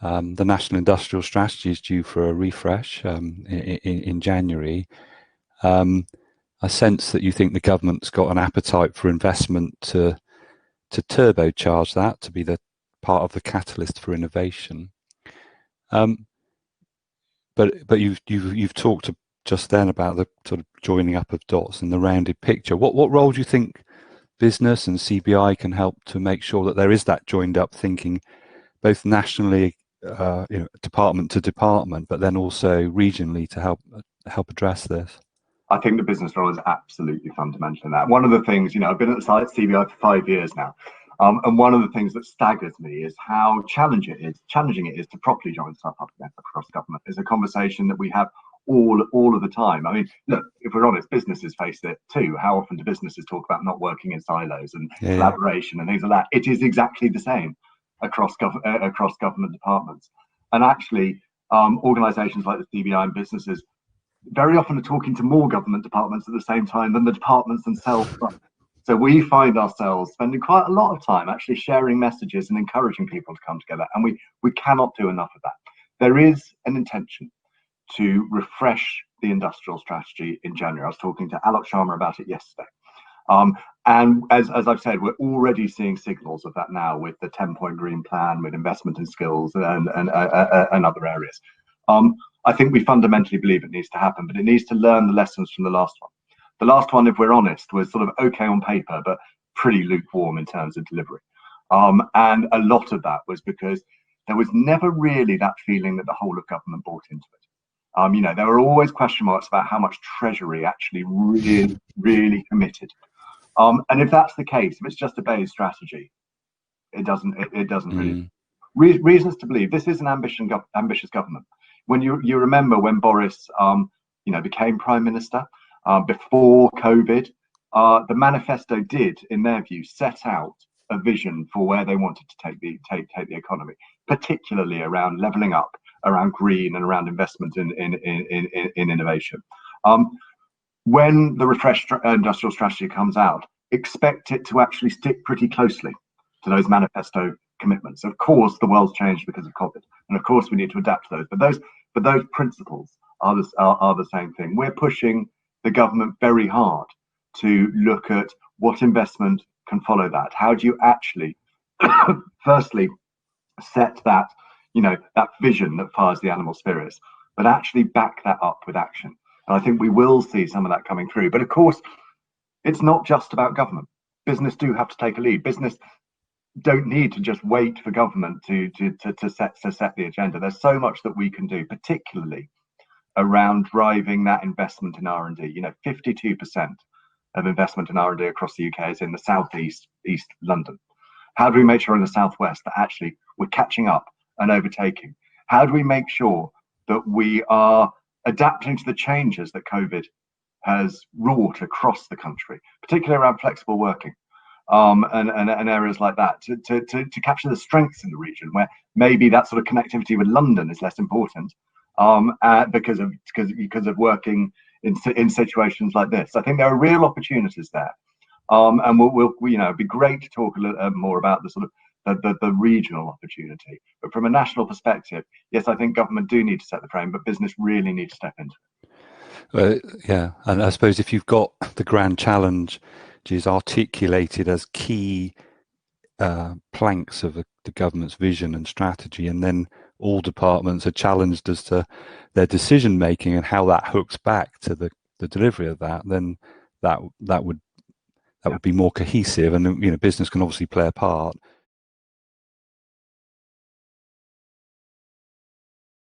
The National Industrial Strategy is due for a refresh in January. I sense that you think the government's got an appetite for investment to turbocharge that, to be the part of the catalyst for innovation. But you've talked just then about the sort of joining up of dots and the rounded picture. What role do you think business and CBI can help to make sure that there is that joined up thinking, both nationally, department to department, but then also regionally to help address this? I think the business role is absolutely fundamental in that. One of the things, I've been at the site CBI for 5 years now, and one of the things that staggers me is how challenging it is to properly join stuff up across government. It's a conversation that we have all of the time. I mean, look, if we're honest, businesses face it too. How often do businesses talk about not working in silos and collaboration and things like that? It is exactly the same across government departments. And actually, organisations like the CBI and businesses very often are talking to more government departments at the same time than the departments themselves. So we find ourselves spending quite a lot of time actually sharing messages and encouraging people to come together, and we cannot do enough of that. There is an intention to refresh the industrial strategy in January. I was talking to Alok Sharma about it yesterday. And as I've said, we're already seeing signals of that now with the 10-point green plan, with investment in skills and other areas. I think we fundamentally believe it needs to happen, but it needs to learn the lessons from the last one. The last one, if we're honest, was sort of okay on paper, but pretty lukewarm in terms of delivery. And a lot of that was because there was never really that feeling that the whole of government bought into it. There were always question marks about how much Treasury actually really committed. And if that's the case, if it's just a beige strategy, it doesn't really. Reasons to believe this is an ambitious government. When you remember when Boris, became Prime Minister before COVID, the manifesto did, in their view, set out a vision for where they wanted to take the economy, particularly around levelling up, around green, and around investment in innovation. When the refreshed industrial strategy comes out, expect it to actually stick pretty closely to those manifesto commitments. Of course, the world's changed because of COVID, and of course we need to adapt to those. But those principles are the same thing. We're pushing the government very hard to look at what investment can follow that. How do you actually, firstly, set that that vision that fires the animal spirits, but actually back that up with action? And I think we will see some of that coming through. But of course, it's not just about government. Business do have to take a lead. Business don't need to just wait for government to set the agenda. There's so much that we can do, particularly around driving that investment in R&D. 52% of investment in R&D across the UK is in the southeast, East London. How do we make sure in the southwest that actually we're catching up and overtaking? How do we make sure that we are adapting to the changes that COVID has wrought across the country, particularly around flexible working? And areas like that to capture the strengths in the region where maybe that sort of connectivity with London is less important because of working in situations like this. I think there are real opportunities there, and we'll it'd be great to talk a little more about the sort of the regional opportunity. But from a national perspective, yes, I think government do need to set the frame, but business really need to step into it. Yeah, and I suppose if you've got the grand challenge is articulated as key planks of the government's vision and strategy, and then all departments are challenged as to their decision making and how that hooks back to the delivery of that, then that would be more cohesive, and business can obviously play a part.